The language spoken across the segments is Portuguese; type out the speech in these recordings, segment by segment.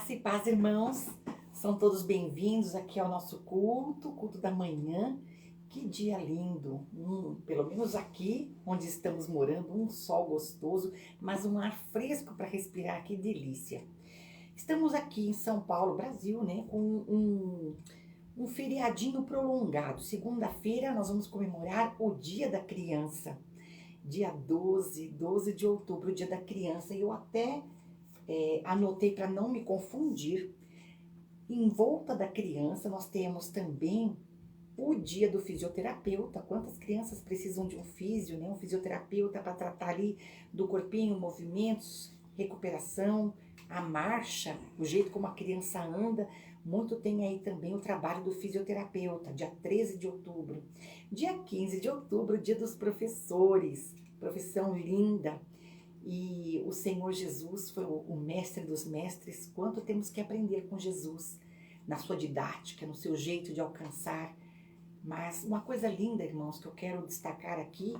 Graça e paz, irmãos. São todos bem-vindos aqui ao nosso culto da manhã. Que dia lindo! Pelo menos aqui onde estamos morando, um sol gostoso, mas um ar fresco para respirar, que delícia. Estamos aqui em São Paulo, Brasil, né, com um feriadinho prolongado. Segunda-feira nós vamos comemorar o Dia da Criança. Dia 12 de outubro, o Dia da Criança. E eu até anotei para não me confundir. Em volta da criança, nós temos também o dia do fisioterapeuta. Quantas crianças precisam de um físio, né? Um fisioterapeuta para tratar ali do corpinho, movimentos, recuperação, a marcha, o jeito como a criança anda. Muito tem aí também o trabalho do fisioterapeuta, dia 13 de outubro. Dia 15 de outubro, dia dos professores, profissão linda. E o Senhor Jesus foi o mestre dos mestres. Quanto temos que aprender com Jesus, na sua didática, no seu jeito de alcançar. Mas uma coisa linda, irmãos, que eu quero destacar aqui,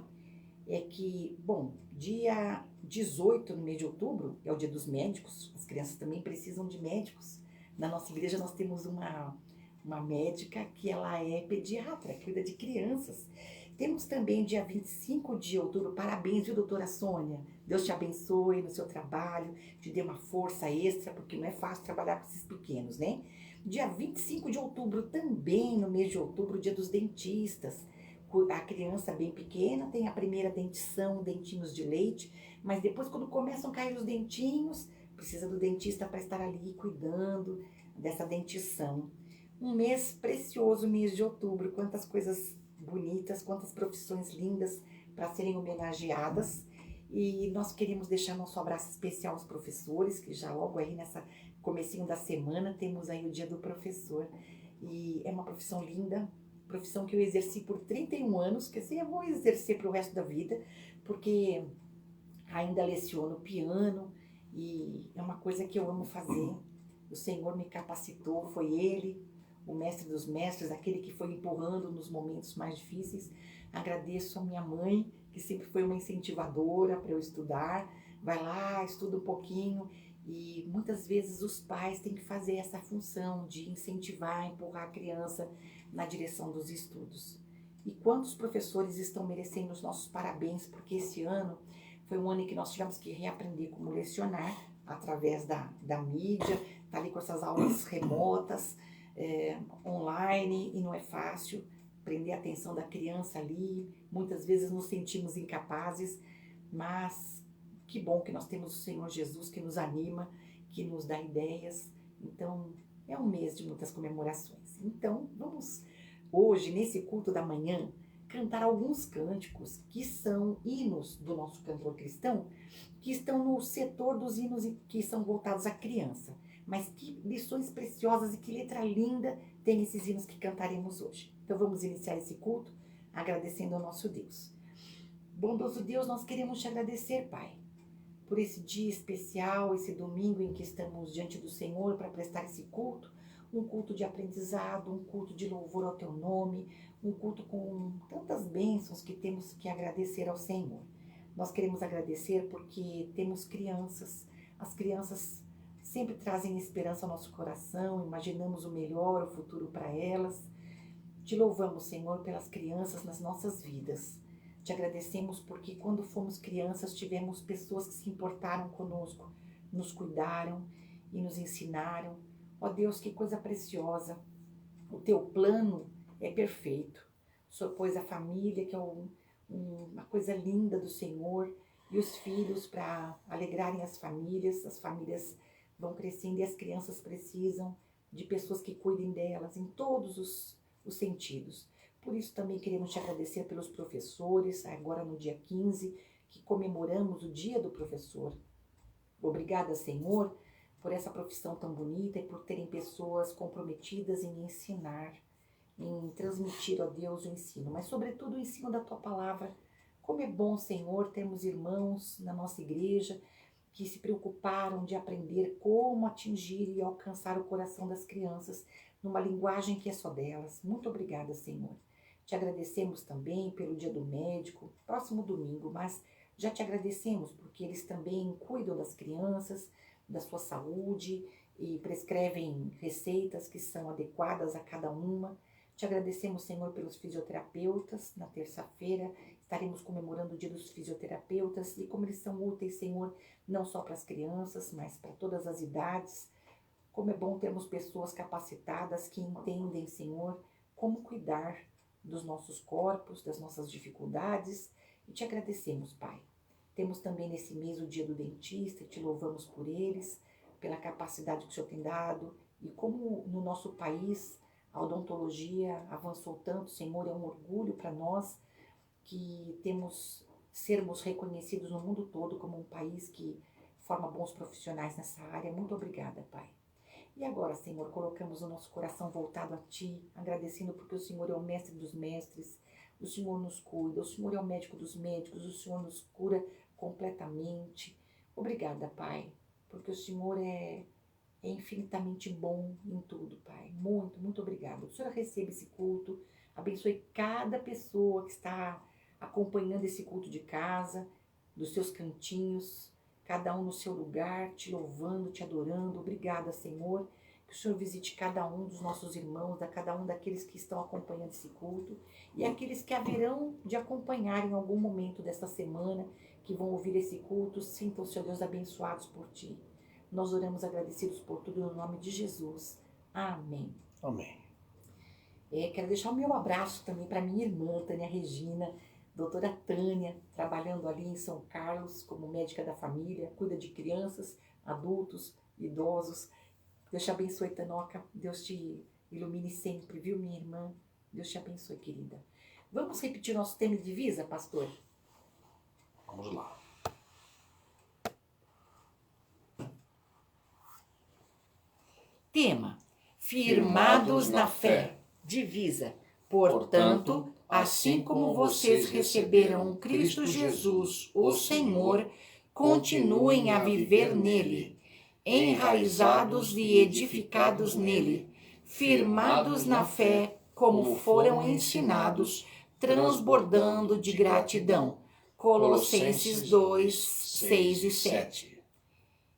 é que, bom, dia 18 no mês de outubro, é o dia dos médicos. As crianças também precisam de médicos. Na nossa igreja nós temos uma médica que ela é pediatra, cuida de crianças. Temos também dia 25 de outubro, parabéns, viu, doutora Sônia? Deus te abençoe no seu trabalho, te dê uma força extra, porque não é fácil trabalhar com esses pequenos, né? Dia 25 de outubro, também no mês de outubro, dia dos dentistas. A criança bem pequena tem a primeira dentição, dentinhos de leite, mas depois quando começam a cair os dentinhos, precisa do dentista para estar ali cuidando dessa dentição. Um mês precioso, mês de outubro, quantas coisas bonitas, quantas profissões lindas para serem homenageadas. E nós queremos deixar nosso abraço especial aos professores, que já logo aí nessa comecinho da semana temos aí o dia do professor. E é uma profissão linda, profissão que eu exerci por 31 anos, que assim eu vou exercer para o resto da vida, porque ainda leciono piano e é uma coisa que eu amo fazer. O Senhor me capacitou, foi Ele, o mestre dos mestres, aquele que foi empurrando nos momentos mais difíceis. Agradeço a minha mãe, que sempre foi uma incentivadora para eu estudar. Vai lá, estuda um pouquinho. E muitas vezes os pais têm que fazer essa função de incentivar, empurrar a criança na direção dos estudos. E quantos professores estão merecendo os nossos parabéns, porque esse ano foi um ano em que nós tivemos que reaprender como lecionar através da mídia, tá ali com essas aulas remotas, online, e não é fácil prender a atenção da criança ali. Muitas vezes nos sentimos incapazes, mas que bom que nós temos o Senhor Jesus que nos anima, que nos dá ideias. Então, é um mês de muitas comemorações. Então, vamos hoje, nesse culto da manhã, cantar alguns cânticos que são hinos do nosso cantor cristão, que estão no setor dos hinos que são voltados à criança. Mas que lições preciosas e que letra linda tem esses hinos que cantaremos hoje. Então vamos iniciar esse culto agradecendo ao nosso Deus. Bondoso Deus, nós queremos te agradecer, Pai, por esse dia especial, esse domingo em que estamos diante do Senhor para prestar esse culto, um culto de aprendizado, um culto de louvor ao teu nome, um culto com tantas bênçãos que temos que agradecer ao Senhor. Nós queremos agradecer porque temos crianças, as crianças sempre trazem esperança ao nosso coração, imaginamos o melhor, o futuro para elas. Te louvamos, Senhor, pelas crianças nas nossas vidas. Te agradecemos porque quando fomos crianças tivemos pessoas que se importaram conosco, nos cuidaram e nos ensinaram. Ó Deus, que coisa preciosa. O teu plano é perfeito. O Senhor pôs a família, que é uma coisa linda do Senhor, e os filhos para alegrarem as famílias vão crescendo e as crianças precisam de pessoas que cuidem delas em todos os sentidos. Por isso também queremos te agradecer pelos professores, agora no dia 15, que comemoramos o dia do professor. Obrigada, Senhor, por essa profissão tão bonita e por terem pessoas comprometidas em ensinar, em transmitir a Deus o ensino, mas sobretudo o ensino da Tua Palavra. Como é bom, Senhor, termos irmãos na nossa igreja que se preocuparam de aprender como atingir e alcançar o coração das crianças numa linguagem que é só delas. Muito obrigada, Senhor. Te agradecemos também pelo dia do médico, próximo domingo, mas já te agradecemos porque eles também cuidam das crianças, da sua saúde e prescrevem receitas que são adequadas a cada uma. Te agradecemos, Senhor, pelos fisioterapeutas. Na terça-feira estaremos comemorando o Dia dos Fisioterapeutas e como eles são úteis, Senhor, não só para as crianças, mas para todas as idades. Como é bom termos pessoas capacitadas que entendem, Senhor, como cuidar dos nossos corpos, das nossas dificuldades, e te agradecemos, Pai. Temos também nesse mês o Dia do Dentista e te louvamos por eles, pela capacidade que o Senhor tem dado, e como no nosso país a odontologia avançou tanto, Senhor, é um orgulho para nós que sermos reconhecidos no mundo todo como um país que forma bons profissionais nessa área. Muito obrigada, Pai. E agora, Senhor, colocamos o nosso coração voltado a Ti, agradecendo porque o Senhor é o mestre dos mestres, o Senhor nos cuida, o Senhor é o médico dos médicos, o Senhor nos cura completamente. Obrigada, Pai, porque o Senhor é infinitamente bom em tudo, Pai. Muito, muito obrigada. O Senhor receba esse culto, abençoe cada pessoa que está acompanhando esse culto de casa, dos seus cantinhos, cada um no seu lugar, te louvando, te adorando. Obrigada, Senhor, que o Senhor visite cada um dos nossos irmãos, cada um daqueles que estão acompanhando esse culto e aqueles que haverão de acompanhar em algum momento desta semana, que vão ouvir esse culto. Sintam, Senhor Deus, abençoados por Ti. Nós oramos agradecidos por tudo no nome de Jesus. Amém. Amém. Quero deixar o meu abraço também para minha irmã, Tânia Regina, doutora Tânia, trabalhando ali em São Carlos como médica da família, cuida de crianças, adultos, idosos. Deus te abençoe, Tanoca. Deus te ilumine sempre, viu, minha irmã? Deus te abençoe, querida. Vamos repetir nosso tema de divisa, pastor? Vamos lá. Tema: firmados na fé. Divisa: portanto, assim como vocês receberam Cristo Jesus, o Senhor, continuem a viver nele, enraizados e edificados nele, firmados na fé, como foram ensinados, transbordando de gratidão. Colossenses 2, 6 e 7.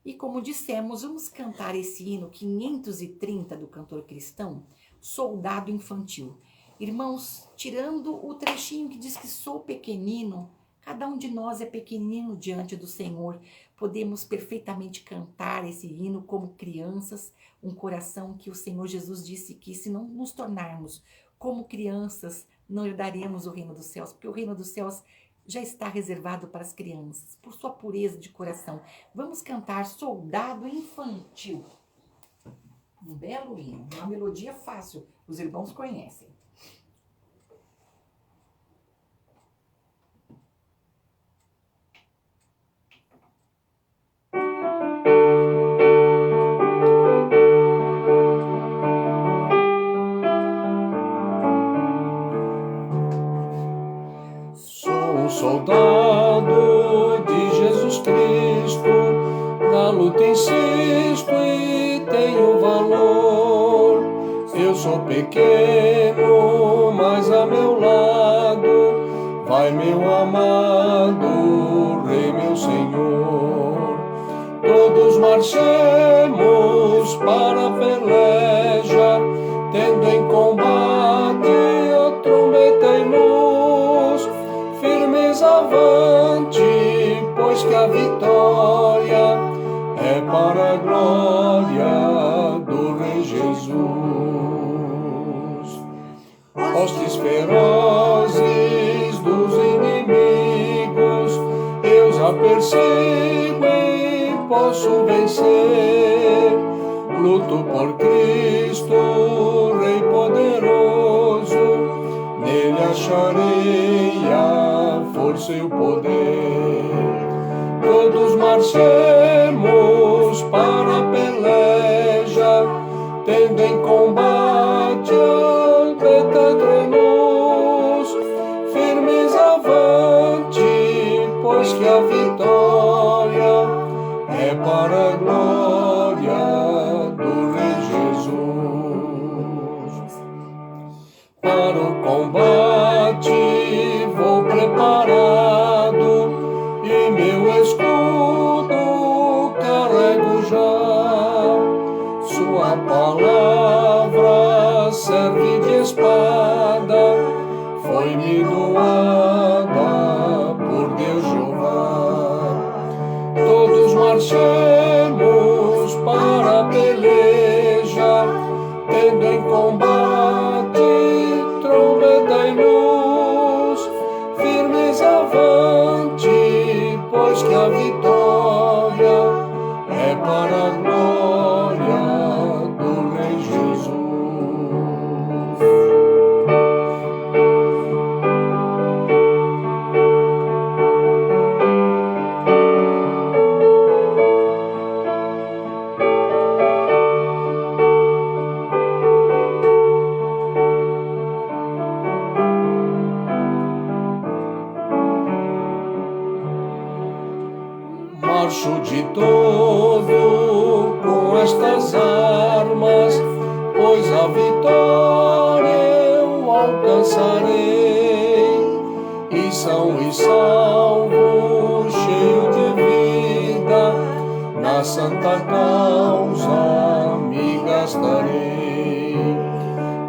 E como dissemos, vamos cantar esse hino 530 do cantor cristão, Soldado Infantil. Irmãos, tirando o trechinho que diz que sou pequenino, cada um de nós é pequenino diante do Senhor. Podemos perfeitamente cantar esse hino como crianças, um coração que o Senhor Jesus disse que se não nos tornarmos como crianças, não herdaremos o reino dos céus, porque o reino dos céus já está reservado para as crianças, por sua pureza de coração. Vamos cantar Soldado Infantil. Um belo hino, uma melodia fácil, os irmãos conhecem. Soldado de Jesus Cristo, na luta insisto e tenho valor. Eu sou pequeno, mas a meu lado vai meu amado Rei, meu Senhor. Todos marchemos para a peleja, tendo em combate a trombeta e luz. Firmes avante, pois que a vitória é para a glória do Rei Jesus. Hostes ferozes dos inimigos, eu já persigo e posso vencer. Luto por Cristo, Rei poderoso, nele acharei a força e o poder. Todos marchemos para a peleja, tendo em combate a treta entre nós. Firmes avante, pois que a vitória é para a glória do Rei Jesus. Para o combate vou preparado e meu escudo carrego já. A palavra serve de espada, foi-me doada por Deus Jeová. Todos marchemos para a peleja, tendo em combate trombeta e luz, firmes avante, pois que a vitória é para a glória do Rei Jesus. Marcho de todo com estas armas, pois a vitória eu alcançarei. E são e salvo, cheio de vida, na santa causa me gastarei.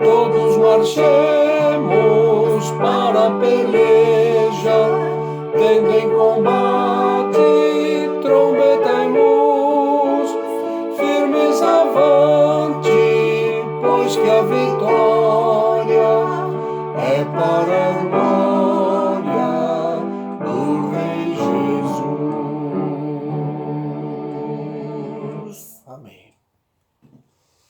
Todos marchemos para a peleja, tendo em combate trombeta e luz, firmes avante, pois que a vitória é para a glória do Rei Jesus. Amém.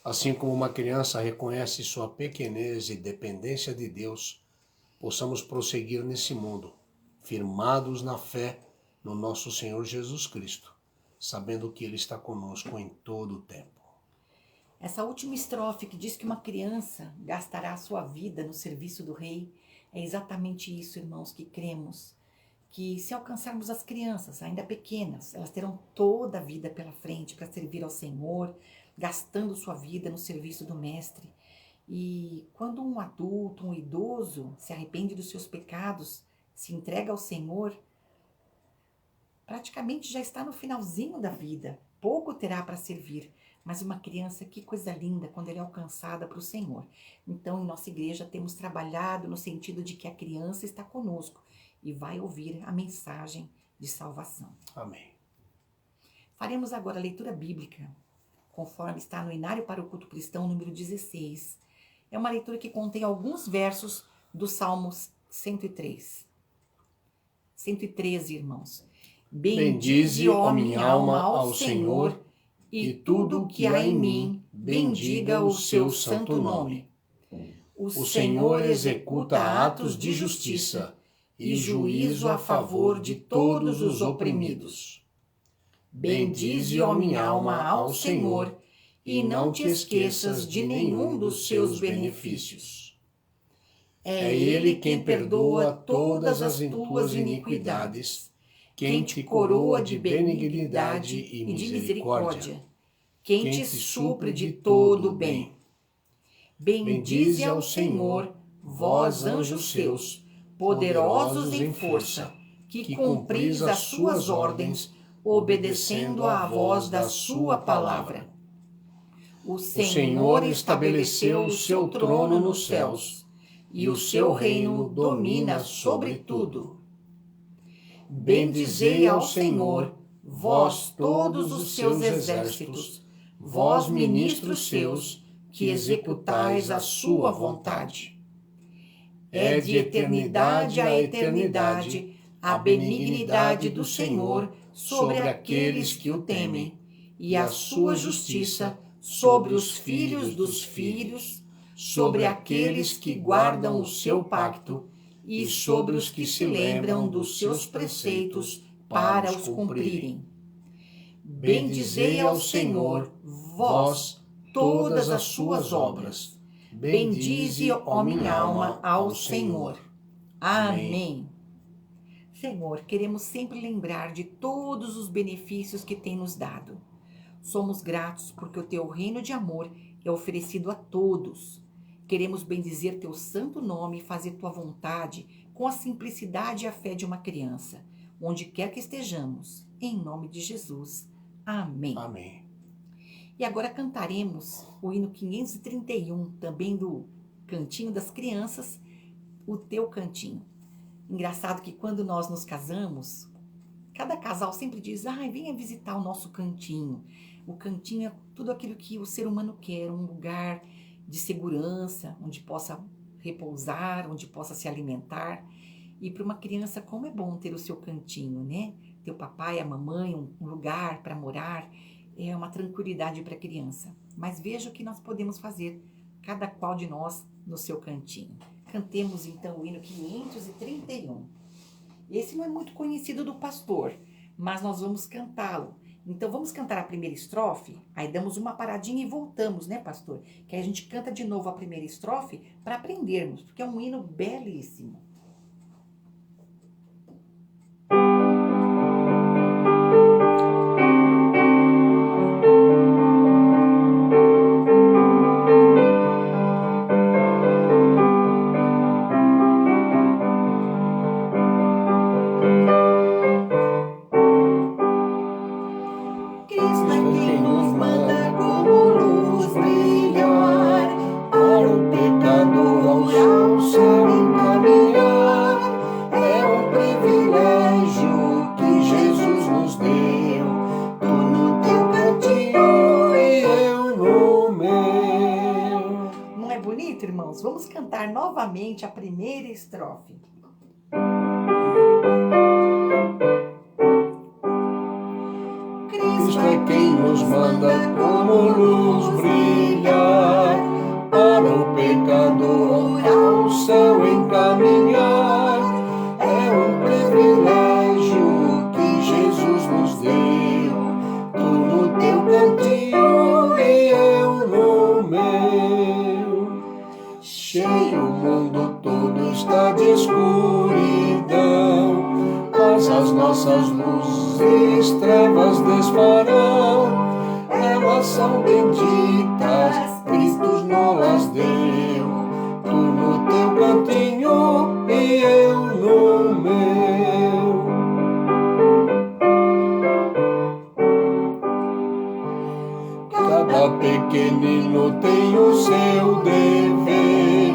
Assim como uma criança reconhece sua pequenez e dependência de Deus, possamos prosseguir nesse mundo, firmados na fé no nosso Senhor Jesus Cristo, sabendo que Ele está conosco em todo o tempo. Essa última estrofe que diz que uma criança gastará a sua vida no serviço do Rei, é exatamente isso, irmãos, que cremos. Que se alcançarmos as crianças, ainda pequenas, elas terão toda a vida pela frente para servir ao Senhor, gastando sua vida no serviço do Mestre. E quando um adulto, um idoso, se arrepende dos seus pecados, se entrega ao Senhor, praticamente já está no finalzinho da vida, pouco terá para servir, mas uma criança, que coisa linda quando ela é alcançada para o Senhor. Então, em nossa igreja temos trabalhado no sentido de que a criança está conosco e vai ouvir a mensagem de salvação. Amém. Faremos agora a leitura bíblica, conforme está no Inário para o Culto Cristão, número 16. É uma leitura que contém alguns versos do Salmos 103. 113, irmãos. Bendize, ó minha alma, ao Senhor, e tudo o que há em mim, bendiga o seu santo nome. O Senhor executa atos de justiça e juízo a favor de todos os oprimidos. Bendize, ó minha alma, ao Senhor, e não te esqueças de nenhum dos seus benefícios. É Ele quem perdoa todas as tuas iniquidades, quem te coroa de benignidade e misericórdia, quem te supre de todo o bem. Bendize ao Senhor, vós anjos seus, poderosos em força, que cumpris as suas ordens, obedecendo à voz da sua palavra. O Senhor estabeleceu o seu trono nos céus, e o seu reino domina sobre tudo. Bendizei ao Senhor, vós todos os seus exércitos, vós ministros seus, que executais a sua vontade. É de eternidade a eternidade a benignidade do Senhor sobre aqueles que o temem, e a sua justiça sobre os filhos dos filhos, sobre aqueles que guardam o seu pacto, e sobre os que se lembram dos seus preceitos para os cumprirem. Bendizei ao Senhor, vós, todas as suas obras. Bendize, ó minha alma, ao Senhor. Amém. Senhor, queremos sempre lembrar de todos os benefícios que tem nos dado. Somos gratos porque o teu reino de amor é oferecido a todos. Queremos bendizer teu santo nome e fazer tua vontade com a simplicidade e a fé de uma criança, onde quer que estejamos. Em nome de Jesus. Amém. Amém. E agora cantaremos o hino 531, também do Cantinho das Crianças, o Teu Cantinho. Engraçado que quando nós nos casamos, cada casal sempre diz, venha visitar o nosso cantinho. O cantinho é tudo aquilo que o ser humano quer, um lugar de segurança, onde possa repousar, onde possa se alimentar. E para uma criança, como é bom ter o seu cantinho, né? Ter o papai, a mamãe, um lugar para morar, é uma tranquilidade para a criança. Mas veja o que nós podemos fazer, cada qual de nós no seu cantinho. Cantemos então o hino 531. Esse não é muito conhecido do pastor, mas nós vamos cantá-lo. Então vamos cantar a primeira estrofe, aí damos uma paradinha e voltamos, né, pastor? Que aí a gente canta de novo a primeira estrofe para aprendermos, porque é um hino belíssimo. Irmãos, vamos cantar novamente a primeira estrofe. Cristo é quem nos manda como luz brilhar, para o pecador ao céu encaminhar. É um privilégio que Jesus nos deu, tu no teu cantinho e eu no meu. Cheio o mundo todo está de escuridão, mas as nossas luzes trevas desfarão. Elas são benditas, Cristo nos deu, tu no teu cantinho e eu no meu. Cada pequenino tem o seu dever,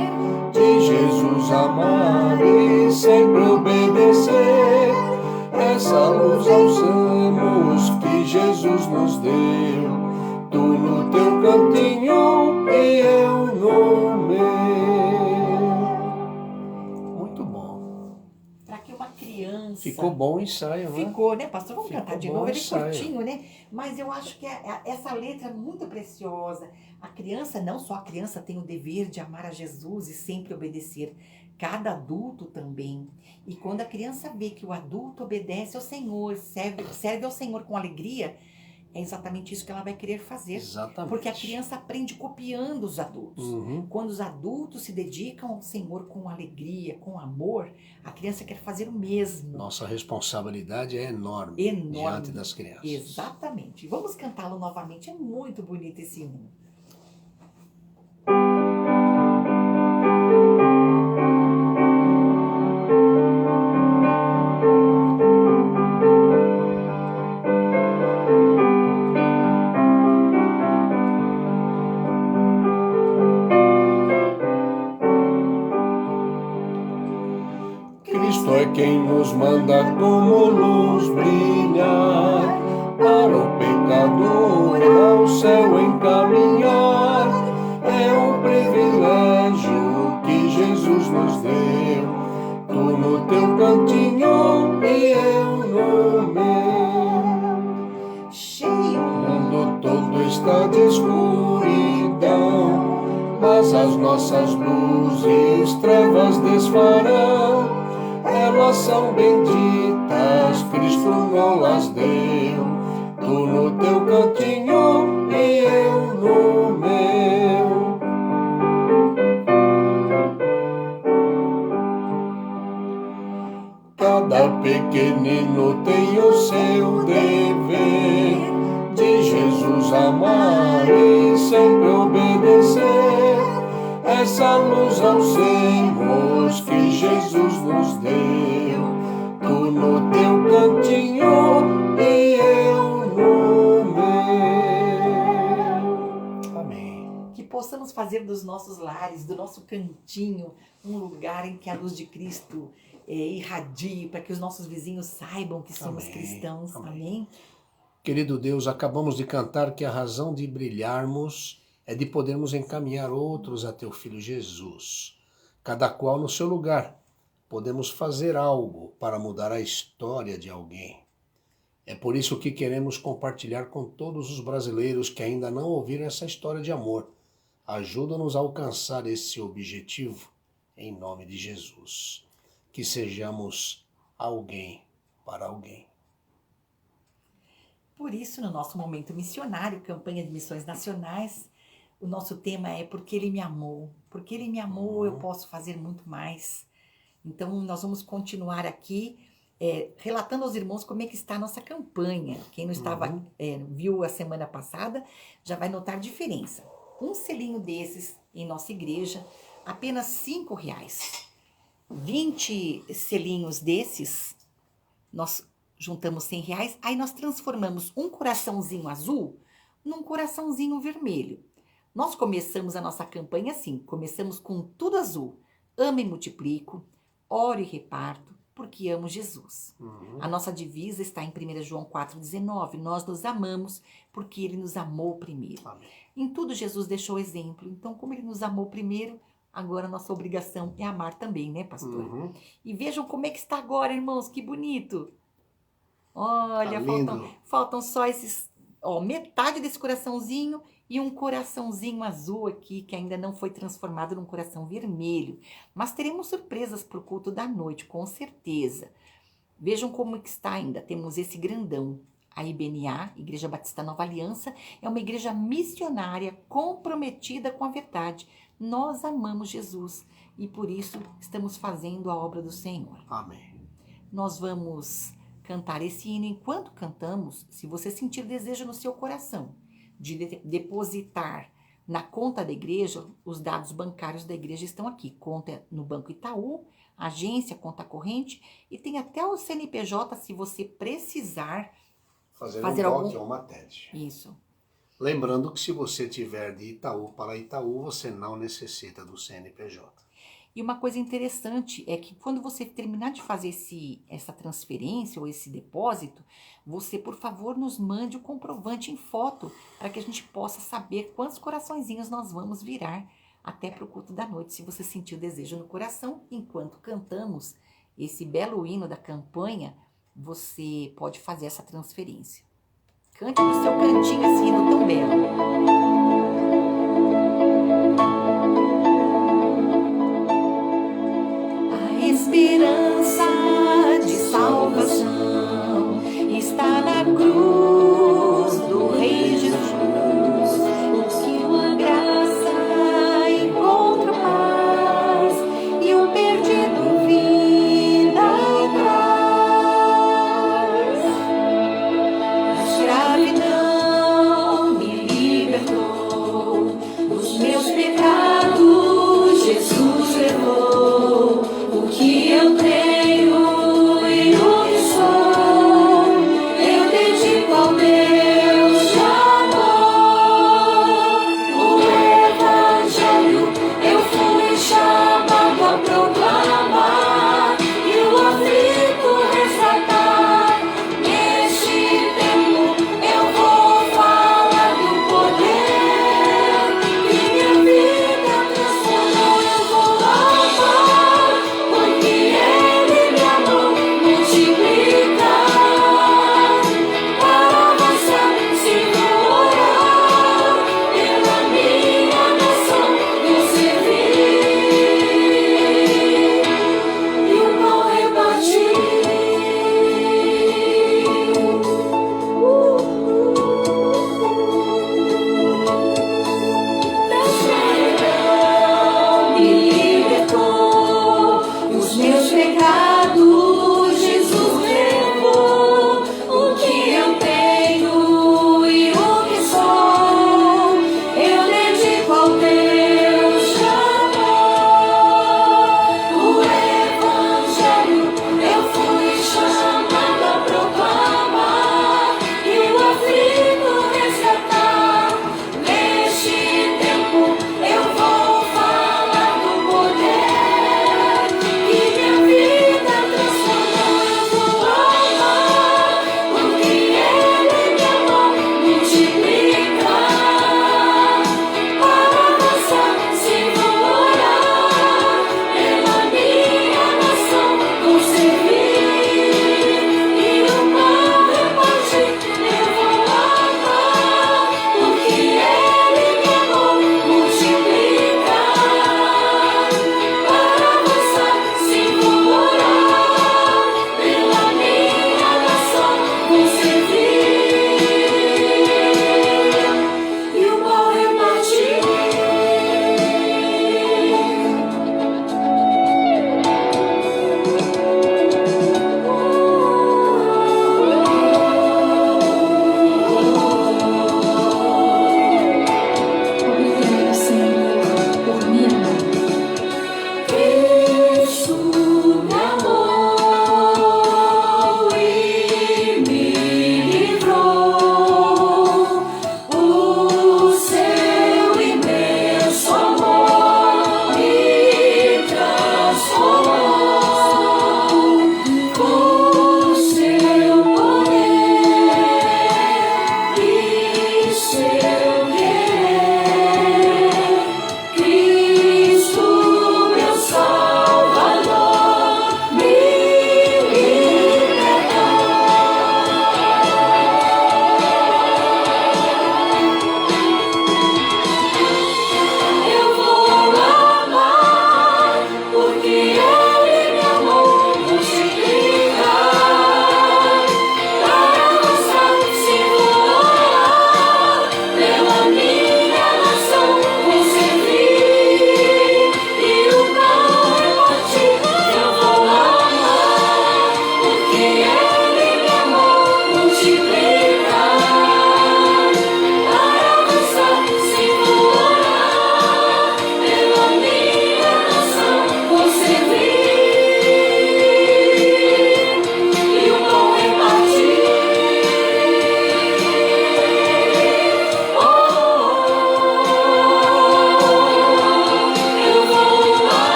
de Jesus amar e sempre obedecer. Essa luz usamos que Jesus nos deu, tu no teu cantinho e eu no meu. Muito bom. Para que uma criança... Ficou bom o ensaio, né? Ficou, né, pastor? Vamos cantar de novo, ele é ensaio. curtinho, né? Mas eu acho que essa letra é muito preciosa. A criança, não só a criança tem o dever de amar a Jesus e sempre obedecer, cada adulto também. E quando a criança vê que o adulto obedece ao Senhor, serve ao Senhor com alegria, é exatamente isso que ela vai querer fazer. Exatamente. Porque a criança aprende copiando os adultos. Quando os adultos se dedicam ao Senhor com alegria, com amor, a criança quer fazer o mesmo. Nossa responsabilidade é enorme diante das crianças. Exatamente. Vamos cantá-lo novamente. É muito bonito esse hino. Cristo é quem nos manda como luz brilhar, para o pecador ao céu encaminhar. É um privilégio que Jesus nos deu, tu no teu cantinho e eu no meu. Cheio O mundo todo está de escuridão, mas as nossas luzes trevas desfarão. Elas são benditas, Cristo nos deu, tu no teu cantinho e eu no meu. Cada pequenino tem o seu dever, de Jesus amar e sempre obedecer. Essa luz ausemos que Jesus nos deu, tu no teu cantinho e eu no meu. possamos fazer dos nossos lares, do nosso cantinho, um lugar em que a luz de Cristo irradie, para que os nossos vizinhos saibam que somos cristãos. Amém? Querido Deus, acabamos de cantar que a razão de brilharmos é de podermos encaminhar outros a teu Filho Jesus. Cada qual no seu lugar. Podemos fazer algo para mudar a história de alguém. É por isso que queremos compartilhar com todos os brasileiros que ainda não ouviram essa história de amor. Ajuda-nos a alcançar esse objetivo, em nome de Jesus. Que sejamos alguém para alguém. Por isso, no nosso momento missionário, campanha de missões nacionais, o nosso tema é Porque Ele me amou. Porque Ele me amou, eu posso fazer muito mais. Então, nós vamos continuar aqui relatando aos irmãos como é que está a nossa campanha. Quem não estava, viu a semana passada, já vai notar diferença. Um selinho desses em nossa igreja, apenas R$5. 20 selinhos desses, nós juntamos R$100, aí nós transformamos um coraçãozinho azul num coraçãozinho vermelho. Nós começamos a nossa campanha assim, começamos com tudo azul. Amo e multiplico, oro e reparto, porque amo Jesus. A nossa divisa está em 1 João 4,19. Nós nos amamos porque Ele nos amou primeiro. Amém. Em tudo Jesus deixou exemplo. Então, como Ele nos amou primeiro, agora a nossa obrigação é amar também, né, pastor? E vejam como é que está agora, irmãos, que bonito. Olha, faltam só esses, metade desse coraçãozinho e um coraçãozinho azul aqui, que ainda não foi transformado num coração vermelho. Mas teremos surpresas para o culto da noite, com certeza. Vejam como que está ainda. Temos esse grandão. A IBNA, Igreja Batista Nova Aliança, é uma igreja missionária comprometida com a verdade. Nós amamos Jesus e por isso estamos fazendo a obra do Senhor. Amém. Nós vamos cantar esse hino. Enquanto cantamos, se você sentir desejo no seu coração de depositar na conta da igreja, os dados bancários da igreja estão aqui. Conta no Banco Itaú, agência, conta corrente e tem até o CNPJ se você precisar fazer um DOC ou uma TED. Isso. Lembrando que se você tiver de Itaú para Itaú, você não necessita do CNPJ. E uma coisa interessante é que quando você terminar de fazer essa transferência ou esse depósito, você, por favor, nos mande o comprovante em foto para que a gente possa saber quantos coraçõezinhos nós vamos virar até para o culto da noite. Se você sentir o desejo no coração, enquanto cantamos esse belo hino da campanha, você pode fazer essa transferência. Cante no seu cantinho esse hino tão belo. Esperança de salvação está na cruz do Rei Jesus. O que uma graça encontra paz e o perdido vida traz. A escravidão me libertou, os meus pecados Jesus levou. O que eu tenho e o que sou, eu dedico ao Deus de amor. O Evangelho eu fui chamado a proclamar e o aflito resgatar. Neste tempo eu vou falar do poder. Minha vida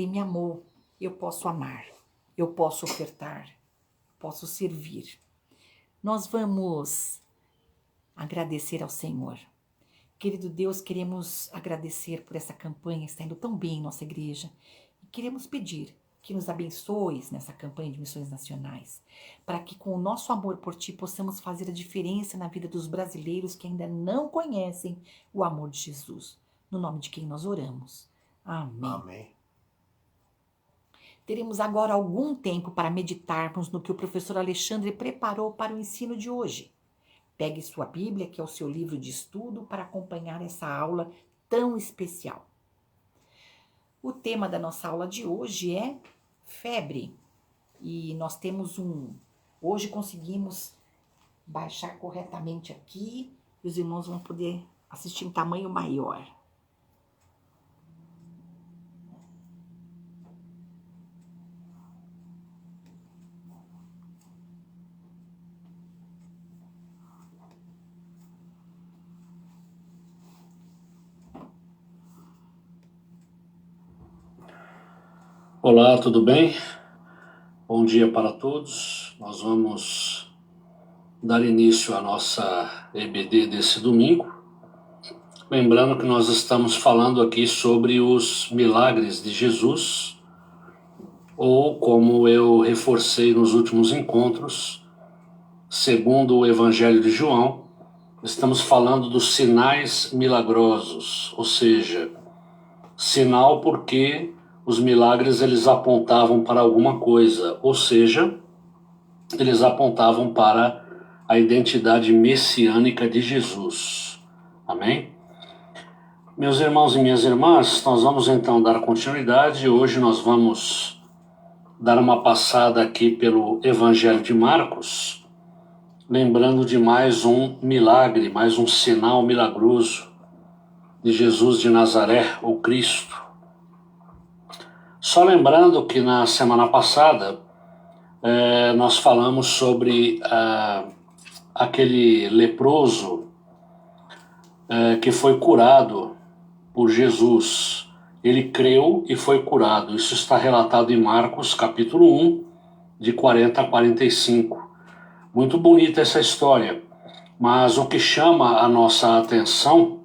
me amou, eu posso amar, eu posso ofertar, posso servir. Nós vamos agradecer ao Senhor. Querido Deus, queremos agradecer por essa campanha que está indo tão bem em nossa igreja. E queremos pedir que nos abençoes nessa campanha de missões nacionais, para que com o nosso amor por Ti possamos fazer a diferença na vida dos brasileiros que ainda não conhecem o amor de Jesus. No nome de quem nós oramos. Amém. Amém. Teremos agora algum tempo para meditarmos no que o professor Alexandre preparou para o ensino de hoje. Pegue sua Bíblia, que é o seu livro de estudo, para acompanhar essa aula tão especial. O tema da nossa aula de hoje é febre. E nós temos hoje conseguimos baixar corretamente aqui, e os irmãos vão poder assistir em tamanho maior. Olá, tudo bem? Bom dia para todos. Nós vamos dar início à nossa EBD desse domingo. Lembrando que nós estamos falando aqui sobre os milagres de Jesus, ou como eu reforcei nos últimos encontros, segundo o Evangelho de João, estamos falando dos sinais milagrosos, ou seja, sinal porque os milagres eles apontavam para alguma coisa, ou seja, eles apontavam para a identidade messiânica de Jesus. Amém? Meus irmãos e minhas irmãs, nós vamos então dar continuidade. Hoje nós vamos dar uma passada aqui pelo Evangelho de Marcos, lembrando de mais um milagre, mais um sinal milagroso de Jesus de Nazaré, o Cristo. Só lembrando que na semana passada nós falamos sobre aquele leproso que foi curado por Jesus. Ele creu e foi curado. Isso está relatado em Marcos capítulo 1, de 40 a 45. Muito bonita essa história, mas o que chama a nossa atenção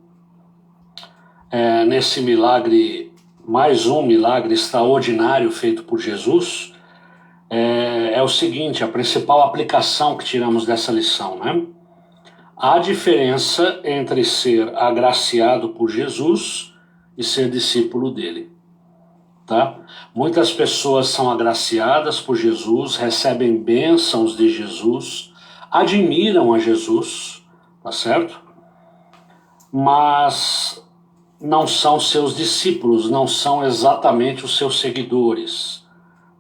nesse milagre, mais um milagre extraordinário feito por Jesus, é o seguinte, a principal aplicação que tiramos dessa lição, né? Há diferença entre ser agraciado por Jesus e ser discípulo dele, tá? Muitas pessoas são agraciadas por Jesus, recebem bênçãos de Jesus, admiram a Jesus, tá certo? Mas não são seus discípulos, não são exatamente os seus seguidores,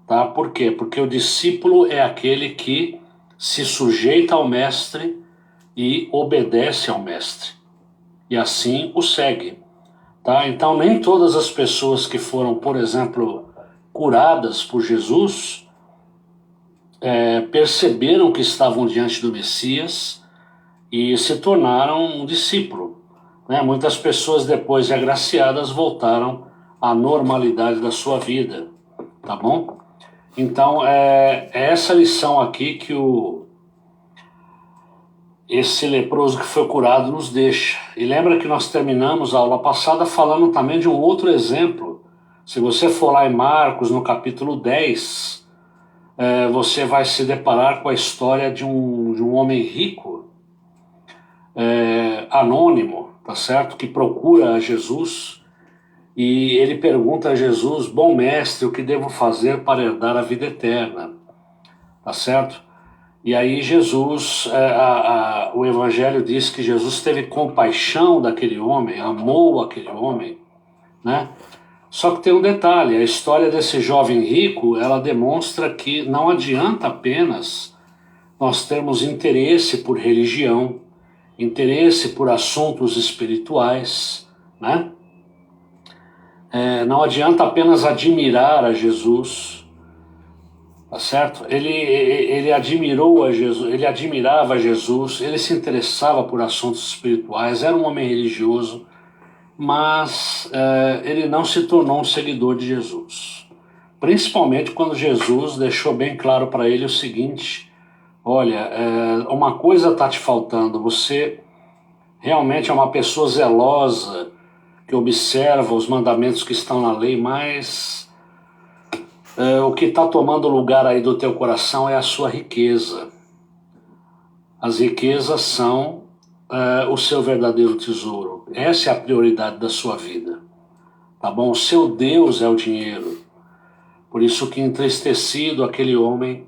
tá? Por quê? Porque o discípulo é aquele que se sujeita ao mestre e obedece ao mestre, e assim o segue, tá? Então nem todas as pessoas que foram, por exemplo, curadas por Jesus, perceberam que estavam diante do Messias e se tornaram um discípulo. Muitas pessoas depois de agraciadas voltaram à normalidade da sua vida, tá bom? Então é essa lição aqui que esse leproso que foi curado nos deixa. E lembra que nós terminamos a aula passada falando também de um outro exemplo. Se você for lá em Marcos, no capítulo 10, você vai se deparar com a história de um homem rico, anônimo, tá certo? Que procura a Jesus e ele pergunta a Jesus: bom mestre, o que devo fazer para herdar a vida eterna? Tá certo? E aí Jesus, o Evangelho diz que Jesus teve compaixão daquele homem, amou aquele homem, né? Só que tem um detalhe, a história desse jovem rico, ela demonstra que não adianta apenas nós termos interesse por religião, interesse por assuntos espirituais, né? Não adianta apenas admirar a Jesus, tá certo? Ele admirou a Jesus, ele admirava Jesus, ele se interessava por assuntos espirituais, era um homem religioso, mas ele não se tornou um seguidor de Jesus. principalmente quando Jesus deixou bem claro para ele o seguinte: olha, uma coisa está te faltando, você realmente é uma pessoa zelosa, que observa os mandamentos que estão na lei, mas o que está tomando lugar aí do teu coração é a sua riqueza. As riquezas são o seu verdadeiro tesouro. Essa é a prioridade da sua vida, tá bom? O seu Deus é o dinheiro. Por isso que, entristecido, aquele homem,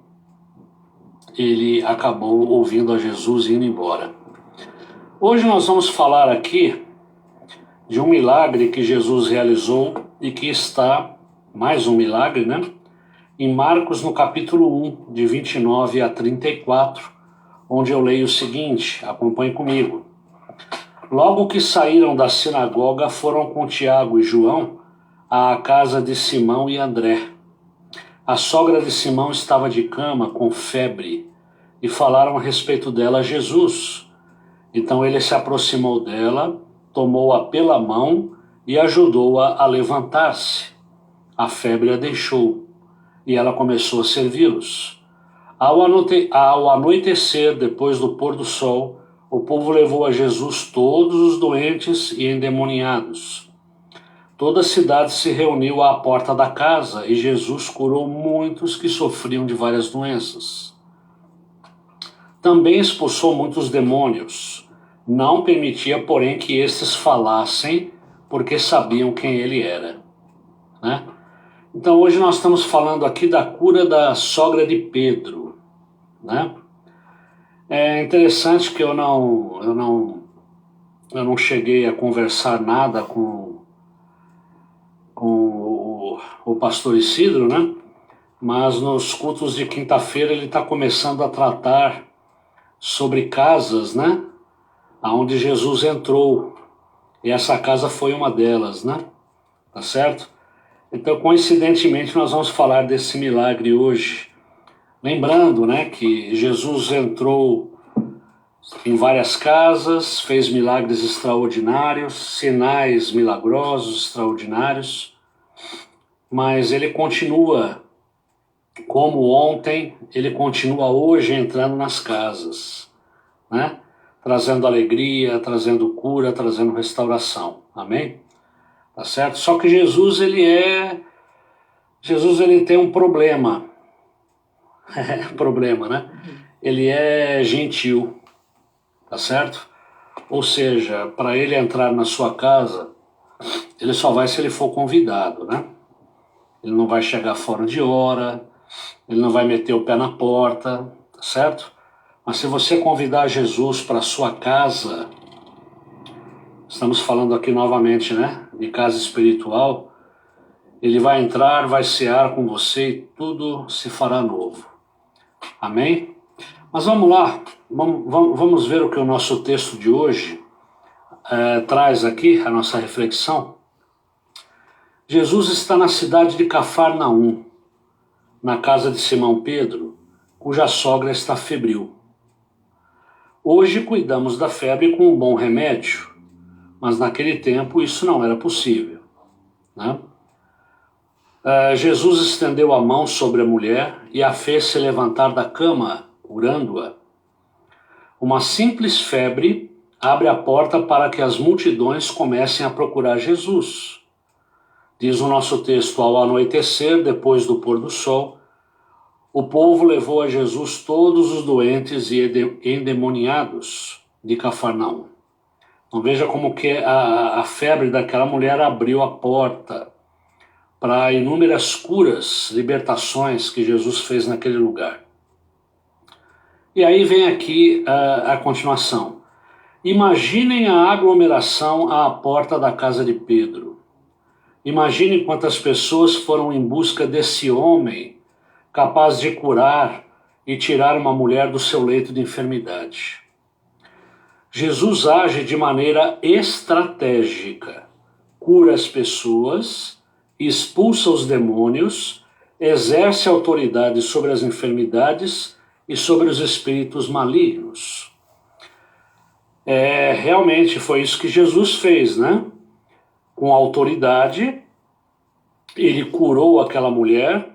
ele acabou ouvindo a Jesus e indo embora. Hoje nós vamos falar aqui de um milagre que Jesus realizou e que está, mais um milagre, né? Em Marcos, no capítulo 1, de 29 a 34, onde eu leio o seguinte, acompanhe comigo. Logo que saíram da sinagoga, foram com Tiago e João à casa de Simão e André. A sogra de Simão estava de cama com febre e falaram a respeito dela a Jesus. Então ele se aproximou dela, tomou-a pela mão e ajudou-a a levantar-se. A febre a deixou e ela começou a servi-los. Ao anoitecer, depois do pôr do sol, o povo levou a Jesus todos os doentes e endemoniados. Toda a cidade se reuniu à porta da casa e Jesus curou muitos que sofriam de várias doenças. Também expulsou muitos demônios. Não permitia, porém, que estes falassem, porque sabiam quem ele era, né? Então hoje nós estamos falando aqui da cura da sogra de Pedro, né? É interessante que eu não cheguei a conversar nada com o pastor Isidro, né? Mas nos cultos de quinta-feira ele está começando a tratar sobre casas, né? Onde Jesus entrou, e essa casa foi uma delas, né? Tá certo? Então, coincidentemente, nós vamos falar desse milagre hoje. Lembrando, né, que Jesus entrou em várias casas, fez milagres extraordinários, sinais milagrosos extraordinários, mas ele continua, como ontem, ele continua hoje entrando nas casas, né? Trazendo alegria, trazendo cura, trazendo restauração. Amém? Tá certo? Só que Jesus ele tem um problema. Problema, né? Ele é gentil. Tá certo? Ou seja, para ele entrar na sua casa, ele só vai se ele for convidado, né? Ele não vai chegar fora de hora, ele não vai meter o pé na porta, tá certo? Mas se você convidar Jesus para sua casa, estamos falando aqui novamente, né, de casa espiritual, ele vai entrar, vai cear com você e tudo se fará novo. Amém? Mas vamos lá, vamos ver o que o nosso texto de hoje traz aqui, a nossa reflexão. Jesus está na cidade de Cafarnaum, na casa de Simão Pedro, cuja sogra está febril. Hoje cuidamos da febre com um bom remédio, mas naquele tempo isso não era possível, né? Jesus estendeu a mão sobre a mulher e a fez se levantar da cama, curando-a. Uma simples febre abre a porta para que as multidões comecem a procurar Jesus. Diz o nosso texto: ao anoitecer, depois do pôr do sol, o povo levou a Jesus todos os doentes e endemoniados de Cafarnaum. Então veja como que a febre daquela mulher abriu a porta para inúmeras curas, libertações que Jesus fez naquele lugar. E aí vem aqui a continuação. Imaginem a aglomeração à porta da casa de Pedro. Imaginem quantas pessoas foram em busca desse homem capaz de curar e tirar uma mulher do seu leito de enfermidade. Jesus age de maneira estratégica, cura as pessoas, expulsa os demônios, exerce autoridade sobre as enfermidades e sobre os espíritos malignos. Realmente foi isso que Jesus fez, né? Com autoridade, ele curou aquela mulher,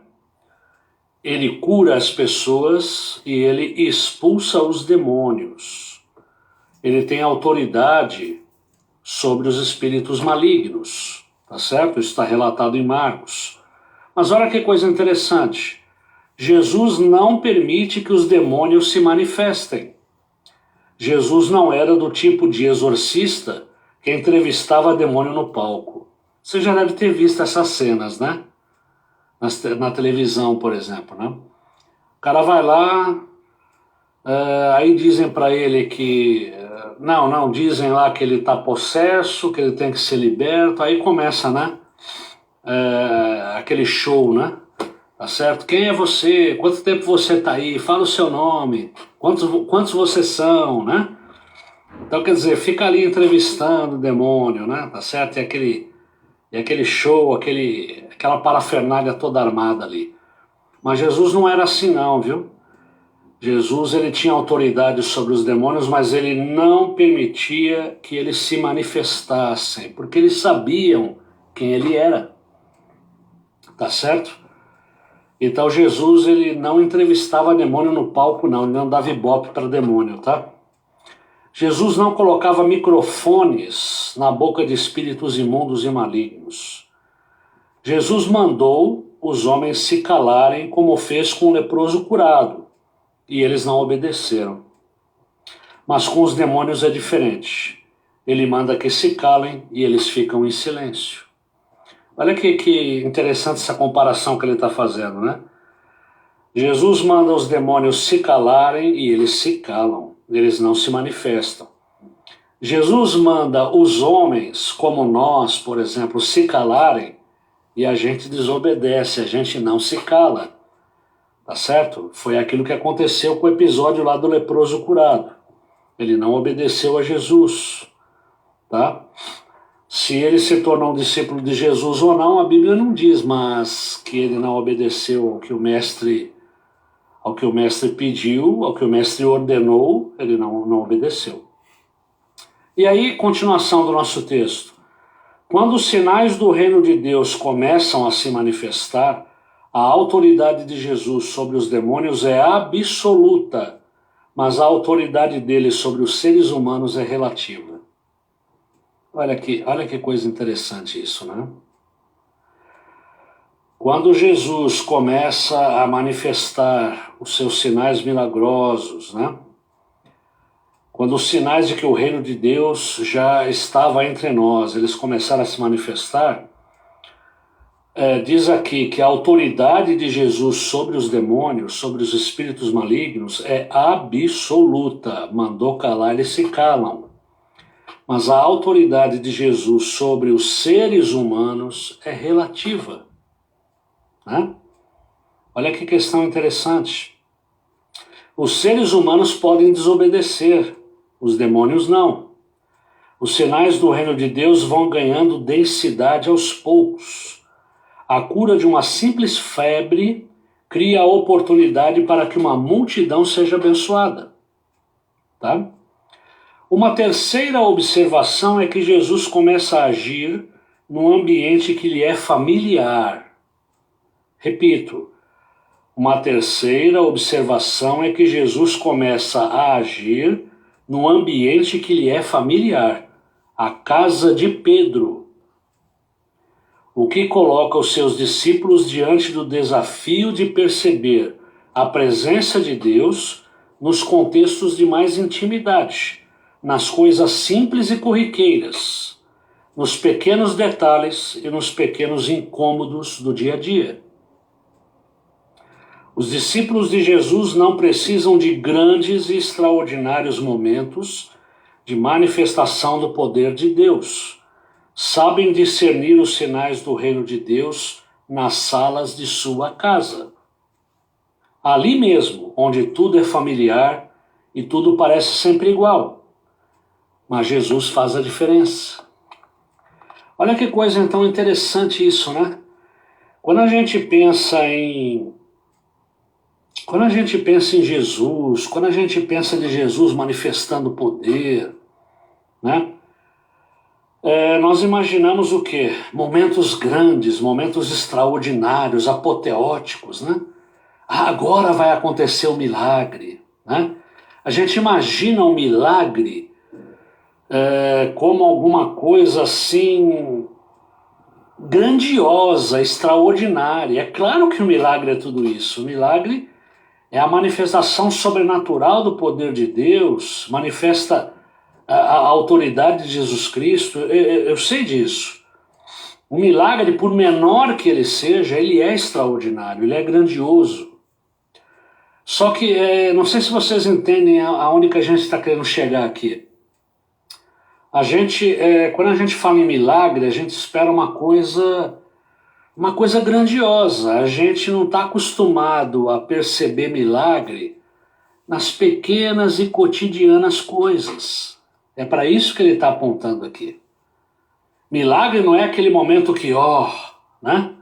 ele cura as pessoas e ele expulsa os demônios. Ele tem autoridade sobre os espíritos malignos, tá certo? Isso está relatado em Marcos. Mas olha que coisa interessante. Jesus não permite que os demônios se manifestem. Jesus não era do tipo de exorcista que entrevistava demônio no palco. Você já deve ter visto essas cenas, né? Na televisão, por exemplo, né? O cara vai lá, aí dizem para ele que... Não, dizem lá que ele está possesso, que ele tem que ser liberto. Aí começa, né? Aquele show, né? Tá certo? Quem é você? Quanto tempo você está aí? Fala o seu nome. Quantos vocês são, né? Então, quer dizer, fica ali entrevistando o demônio, né? Tá certo? E aquele show, aquela parafernália toda armada ali. Mas Jesus não era assim não, viu? Jesus, ele tinha autoridade sobre os demônios, mas ele não permitia que eles se manifestassem, porque eles sabiam quem ele era. Tá certo? Então Jesus, ele não entrevistava demônio no palco não, ele não dava ibope para demônio, tá? Jesus não colocava microfones na boca de espíritos imundos e malignos. Jesus mandou os homens se calarem como fez com o leproso curado, e eles não obedeceram. Mas com os demônios é diferente. Ele manda que se calem e eles ficam em silêncio. Olha que interessante essa comparação que ele está fazendo, né? Jesus manda os demônios se calarem e eles se calam, eles não se manifestam. Jesus manda os homens, como nós, por exemplo, se calarem e a gente desobedece, a gente não se cala. Tá certo? Foi aquilo que aconteceu com o episódio lá do leproso curado. Ele não obedeceu a Jesus, tá? Se ele se tornou um discípulo de Jesus ou não, a Bíblia não diz, mas que ele não obedeceu ao que o mestre pediu, ao que o mestre ordenou, ele não obedeceu. E aí, continuação do nosso texto. Quando os sinais do reino de Deus começam a se manifestar, a autoridade de Jesus sobre os demônios é absoluta, mas a autoridade dele sobre os seres humanos é relativa. Olha que coisa interessante isso, né? Quando Jesus começa a manifestar os seus sinais milagrosos, né? Quando os sinais de que o reino de Deus já estava entre nós, eles começaram a se manifestar, diz aqui que a autoridade de Jesus sobre os demônios, sobre os espíritos malignos, é absoluta. Mandou calar, eles se calam. Mas a autoridade de Jesus sobre os seres humanos é relativa. Né? Olha que questão interessante. Os seres humanos podem desobedecer, os demônios não. Os sinais do reino de Deus vão ganhando densidade aos poucos. A cura de uma simples febre cria a oportunidade para que uma multidão seja abençoada. Tá? Uma terceira observação é que Jesus começa a agir num ambiente que lhe é familiar. Repito, uma terceira observação é que Jesus começa a agir num ambiente que lhe é familiar, a casa de Pedro. O que coloca os seus discípulos diante do desafio de perceber a presença de Deus nos contextos de mais intimidade, nas coisas simples e corriqueiras, nos pequenos detalhes e nos pequenos incômodos do dia a dia. Os discípulos de Jesus não precisam de grandes e extraordinários momentos de manifestação do poder de Deus. Sabem discernir os sinais do reino de Deus nas salas de sua casa. Ali mesmo, onde tudo é familiar e tudo parece sempre igual. Mas Jesus faz a diferença. Olha que coisa então interessante isso, né? Quando a gente pensa em Jesus, quando a gente pensa de Jesus manifestando poder, né? Nós imaginamos o quê? Momentos grandes, momentos extraordinários, apoteóticos, né? Agora vai acontecer o milagre, né? A gente imagina um milagre como alguma coisa assim grandiosa, extraordinária. É claro que o milagre é tudo isso. O milagre é a manifestação sobrenatural do poder de Deus, manifesta a autoridade de Jesus Cristo. Eu sei disso. O milagre, por menor que ele seja, ele é extraordinário, ele é grandioso. Só que, não sei se vocês entendem aonde que a gente está querendo chegar aqui. Quando a gente fala em milagre, a gente espera uma coisa grandiosa. A gente não está acostumado a perceber milagre nas pequenas e cotidianas coisas. É para isso que ele está apontando aqui. Milagre não é aquele momento que, né?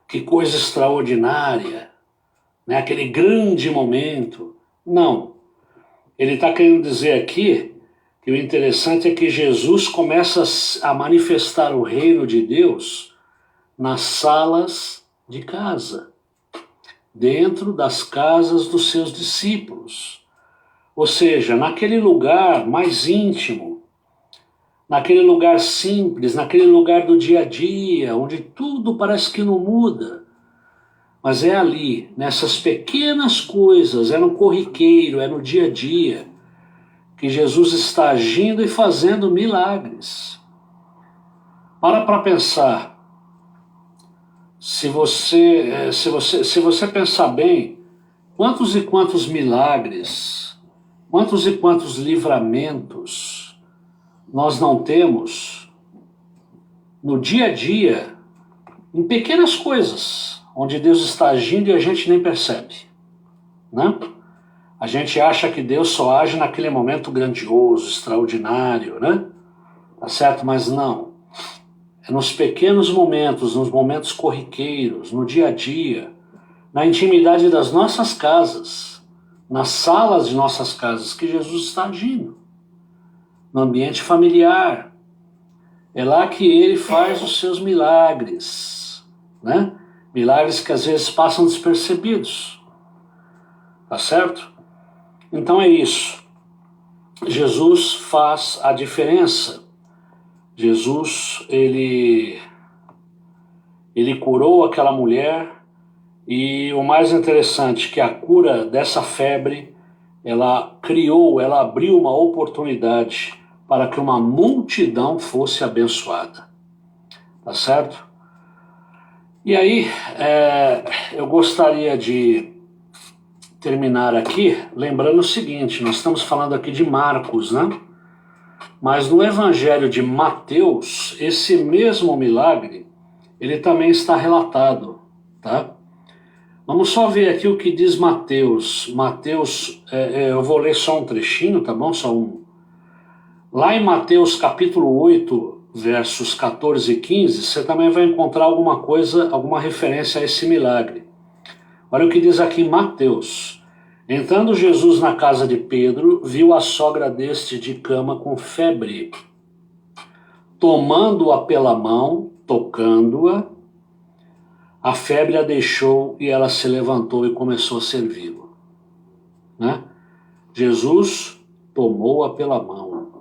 Que coisa extraordinária, né? Aquele grande momento. Não. Ele está querendo dizer aqui que o interessante é que Jesus começa a manifestar o reino de Deus nas salas de casa, dentro das casas dos seus discípulos. Ou seja, naquele lugar mais íntimo, naquele lugar simples, naquele lugar do dia a dia, onde tudo parece que não muda. Mas é ali, nessas pequenas coisas, é no corriqueiro, é no dia a dia, que Jesus está agindo e fazendo milagres. Para pensar. Se você pensar bem, quantos e quantos milagres, quantos e quantos livramentos nós não temos no dia a dia, em pequenas coisas, onde Deus está agindo e a gente nem percebe, né? A gente acha que Deus só age naquele momento grandioso, extraordinário, né? Tá certo? Mas não. É nos pequenos momentos, nos momentos corriqueiros, no dia a dia, na intimidade das nossas casas, nas salas de nossas casas, que Jesus está agindo. No ambiente familiar. É lá que ele faz os seus milagres, né? Milagres que às vezes passam despercebidos. Tá certo? Então é isso. Jesus faz a diferença. Jesus, ele curou aquela mulher e o mais interessante que a cura dessa febre, ela abriu uma oportunidade para que uma multidão fosse abençoada. Tá certo? E aí, eu gostaria de terminar aqui lembrando o seguinte, nós estamos falando aqui de Marcos, né? Mas no Evangelho de Mateus, esse mesmo milagre, ele também está relatado, tá? Vamos só ver aqui o que diz Mateus. Mateus, eu vou ler só um trechinho, tá bom? Só um. Lá em Mateus capítulo 8, versos 14 e 15, você também vai encontrar alguma referência a esse milagre. Olha o que diz aqui em Mateus. Entrando Jesus na casa de Pedro, viu a sogra deste de cama com febre. Tomando-a pela mão, tocando-a, a febre a deixou e ela se levantou e começou a servi-lo. Né? Jesus tomou-a pela mão.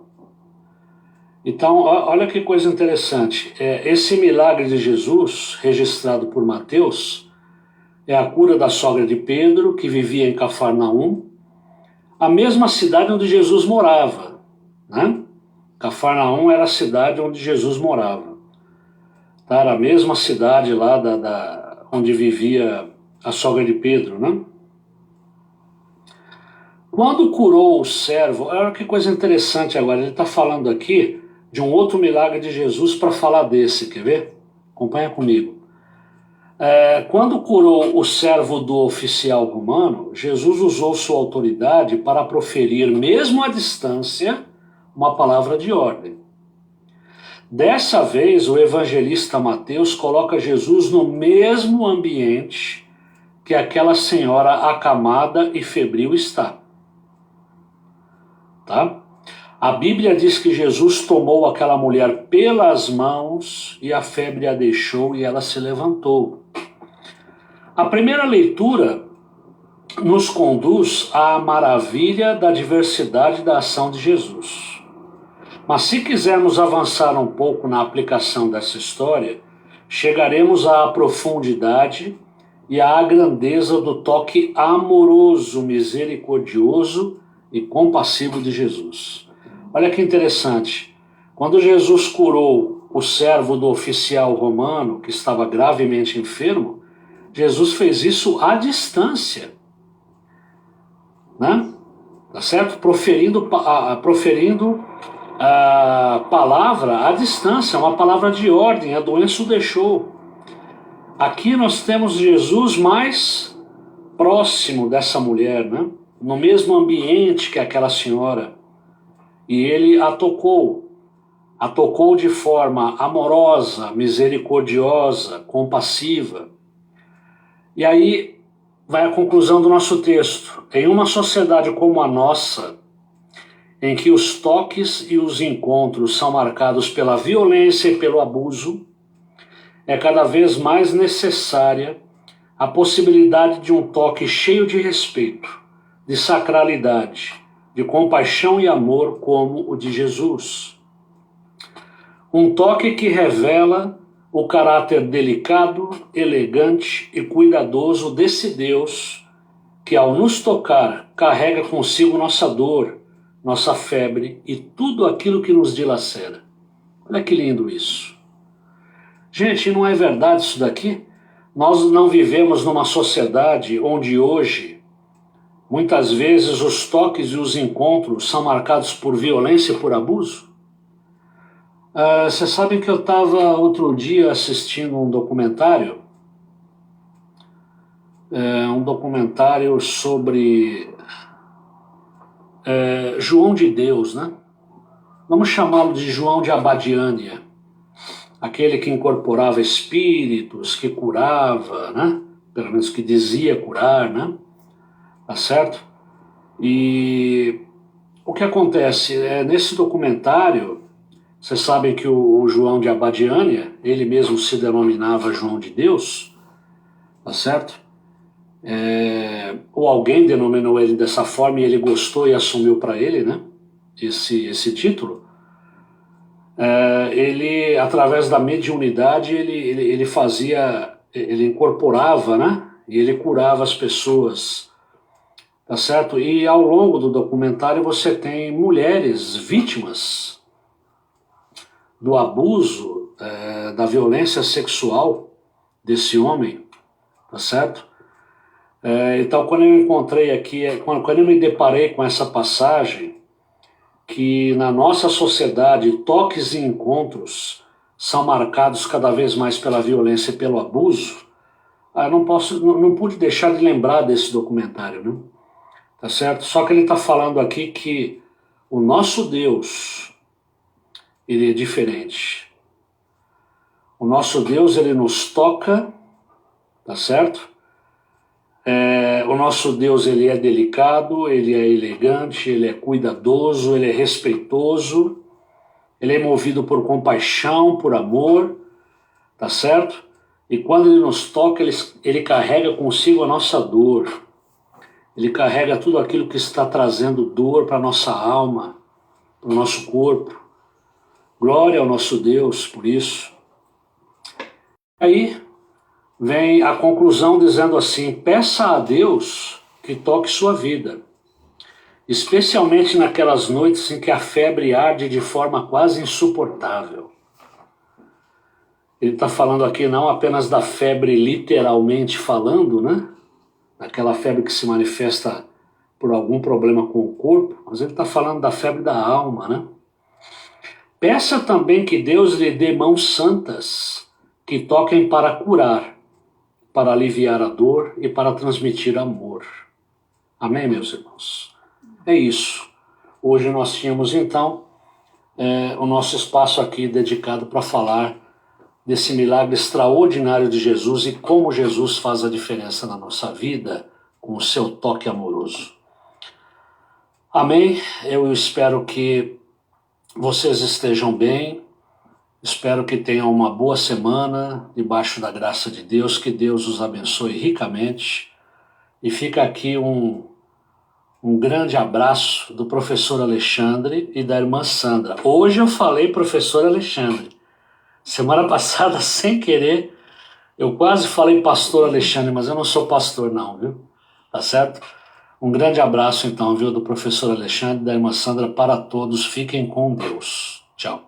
Então, olha que coisa interessante. Esse milagre de Jesus, registrado por Mateus, é a cura da sogra de Pedro, que vivia em Cafarnaum, a mesma cidade onde Jesus morava, né? Cafarnaum era a cidade onde Jesus morava. Tá? Era a mesma cidade lá onde vivia a sogra de Pedro, né? Quando curou o servo, olha que coisa interessante agora, ele está falando aqui de um outro milagre de Jesus para falar desse, quer ver? Acompanha comigo. Quando curou o servo do oficial romano, Jesus usou sua autoridade para proferir, mesmo à distância, uma palavra de ordem. Dessa vez, o evangelista Mateus coloca Jesus no mesmo ambiente que aquela senhora acamada e febril está. Tá? A Bíblia diz que Jesus tomou aquela mulher pelas mãos e a febre a deixou e ela se levantou. A primeira leitura nos conduz à maravilha da diversidade da ação de Jesus. Mas se quisermos avançar um pouco na aplicação dessa história, chegaremos à profundidade e à grandeza do toque amoroso, misericordioso e compassivo de Jesus. Olha que interessante. Quando Jesus curou o servo do oficial romano, que estava gravemente enfermo, Jesus fez isso à distância, né? Tá certo? Proferindo a palavra à distância, uma palavra de ordem, a doença o deixou. Aqui nós temos Jesus mais próximo dessa mulher, né? No mesmo ambiente que aquela senhora. E ele a tocou de forma amorosa, misericordiosa, compassiva. E aí vai a conclusão do nosso texto. Em uma sociedade como a nossa, em que os toques e os encontros são marcados pela violência e pelo abuso, é cada vez mais necessária a possibilidade de um toque cheio de respeito, de sacralidade, de compaixão e amor como o de Jesus. Um toque que revela o caráter delicado, elegante e cuidadoso desse Deus que, ao nos tocar, carrega consigo nossa dor, nossa febre e tudo aquilo que nos dilacera. Olha que lindo isso. Gente, não é verdade isso daqui? Nós não vivemos numa sociedade onde hoje, muitas vezes, os toques e os encontros são marcados por violência e por abuso? Vocês sabem que eu estava outro dia assistindo um documentário sobre João de Deus, né? Vamos chamá-lo de João de Abadiânia, aquele que incorporava espíritos, que curava, né? Pelo menos que dizia curar, né? Tá certo? E o que acontece nesse documentário, vocês sabem que o João de Abadiânia, ele mesmo se denominava João de Deus, tá certo? Ou alguém denominou ele dessa forma e ele gostou e assumiu para ele, né? Esse título. Ele, através da mediunidade, ele incorporava, né? E ele curava as pessoas, tá certo? E ao longo do documentário você tem mulheres vítimas do abuso, da violência sexual desse homem, tá certo? Então, quando eu encontrei aqui, quando eu me deparei com essa passagem, que na nossa sociedade toques e encontros são marcados cada vez mais pela violência e pelo abuso, não pude deixar de lembrar desse documentário, né? Tá certo? Só que ele está falando aqui que o nosso Deus, ele é diferente. O nosso Deus, ele nos toca, tá certo? O nosso Deus, ele é delicado, ele é elegante, ele é cuidadoso, ele é respeitoso, ele é movido por compaixão, por amor, tá certo? E quando ele nos toca, ele carrega consigo a nossa dor. Ele carrega tudo aquilo que está trazendo dor para a nossa alma, para o nosso corpo. Glória ao nosso Deus por isso. Aí vem a conclusão dizendo assim: peça a Deus que toque sua vida, especialmente naquelas noites em que a febre arde de forma quase insuportável. Ele está falando aqui não apenas da febre literalmente falando, né? Daquela febre que se manifesta por algum problema com o corpo, mas ele está falando da febre da alma, né? Peça também que Deus lhe dê mãos santas que toquem para curar, para aliviar a dor e para transmitir amor. Amém, meus irmãos? É isso. Hoje nós tínhamos então o nosso espaço aqui dedicado para falar desse milagre extraordinário de Jesus e como Jesus faz a diferença na nossa vida com o seu toque amoroso. Amém? Eu espero que vocês estejam bem. Espero que tenham uma boa semana, debaixo da graça de Deus, que Deus os abençoe ricamente. E fica aqui um grande abraço do professor Alexandre e da irmã Sandra. Hoje eu falei professor Alexandre. Semana passada, sem querer, eu quase falei pastor Alexandre, mas eu não sou pastor não, viu? Tá certo? Um grande abraço então, viu, do professor Alexandre e da irmã Sandra para todos. Fiquem com Deus. Tchau.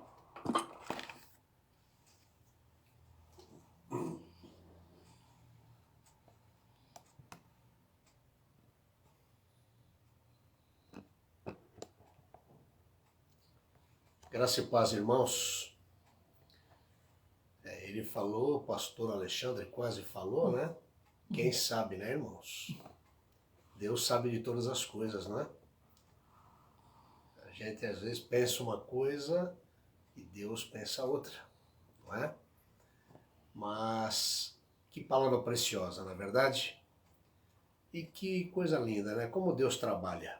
Graça e paz, irmãos. Ele falou, o pastor Alexandre quase falou, né? Quem sabe, né, irmãos? Deus sabe de todas as coisas, né? A gente às vezes pensa uma coisa e Deus pensa outra, não é? Mas que palavra preciosa, não é verdade? E que coisa linda, né? Como Deus trabalha.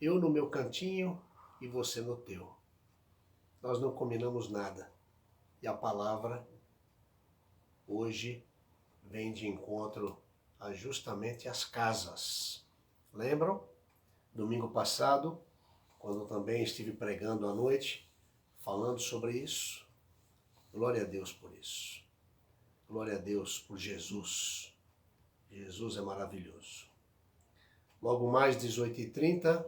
Eu no meu cantinho e você no teu. Nós não combinamos nada. E a palavra hoje vem de encontro a justamente as casas. Lembram? Domingo passado, quando também estive pregando à noite, falando sobre isso. Glória a Deus por isso. Glória a Deus por Jesus. Jesus é maravilhoso. Logo mais 18h30,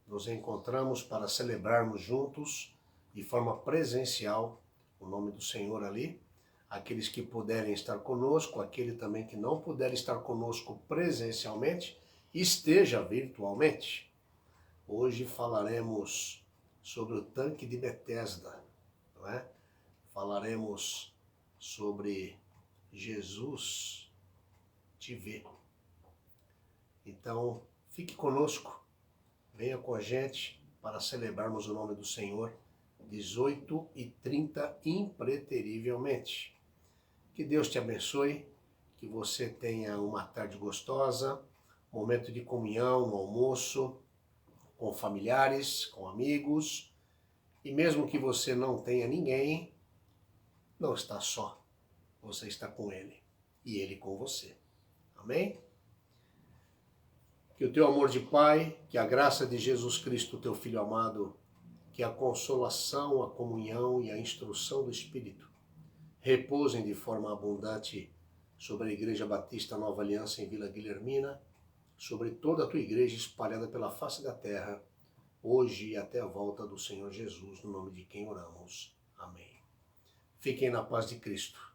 nos encontramos para celebrarmos juntos, de forma presencial, o nome do Senhor ali. Aqueles que puderem estar conosco, aquele também que não puder estar conosco presencialmente, esteja virtualmente. Hoje falaremos sobre o tanque de Betesda, não é? Falaremos sobre Jesus te vê. Então, fique conosco, venha com a gente para celebrarmos o nome do Senhor, 18h30, impreterivelmente. Que Deus te abençoe, que você tenha uma tarde gostosa, momento de comunhão, um almoço, com familiares, com amigos, e mesmo que você não tenha ninguém, não está só, você está com Ele, e Ele com você. Amém? Que o teu amor de Pai, que a graça de Jesus Cristo, teu Filho amado, que a consolação, a comunhão e a instrução do Espírito repousem de forma abundante sobre a Igreja Batista Nova Aliança em Vila Guilhermina, sobre toda a tua igreja espalhada pela face da terra, hoje e até a volta do Senhor Jesus, no nome de quem oramos. Amém. Fiquem na paz de Cristo.